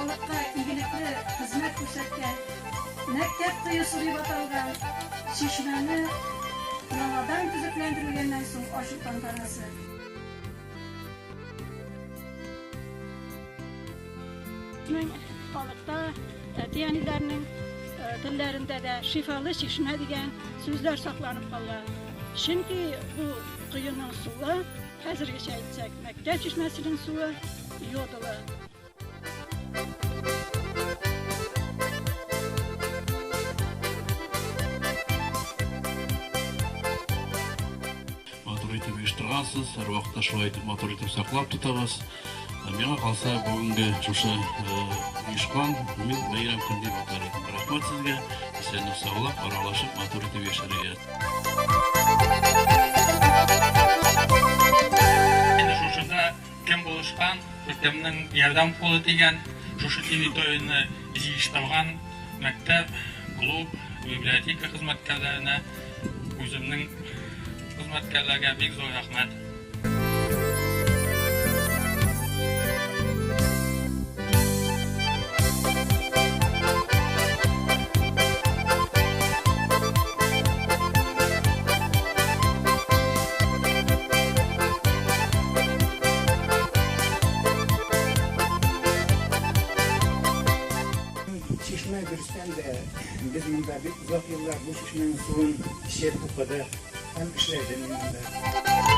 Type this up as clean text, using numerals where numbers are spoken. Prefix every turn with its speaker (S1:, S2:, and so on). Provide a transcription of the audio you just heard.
S1: халыкка игелекле хезмәт күрсәткән, мәктәп тыюсы дип аталган чишмәне яңадан төзекләндерелгәннән соң ачу тантанасы. Халыкта әти-әниләрнең телләрендә дә шифалы чишмә дигән сүзләр сакланып калган. Чөнки бу коеның суы, хәзергечә әйтсәк, мәктәп чишмәсенең суы йодылы.
S2: Матур итеп оештыргансыз, һәр вакытта шулай итеп матур итеп саклап тотабыз. Миңа калса бүгенге шушы оешкан мин бәйрәм көн дип атар идем. Рәхмәт сезгә, исәнлек саулык, аралашып матур итеп яшәргә.
S3: Инде шушында кем булышкан, кемнең ярдәм кулы тигән, шушы территорияны җыештырган мәктәп, клуб, библиотека хезмәткәрләренә, үземнең хезмәткәрләргә бик зур рәхмәт.
S4: Чишмә дөрестән дә без монда бик озак еллар бу чишмәнең суын эчеп укыдык һәм эшләдек монда.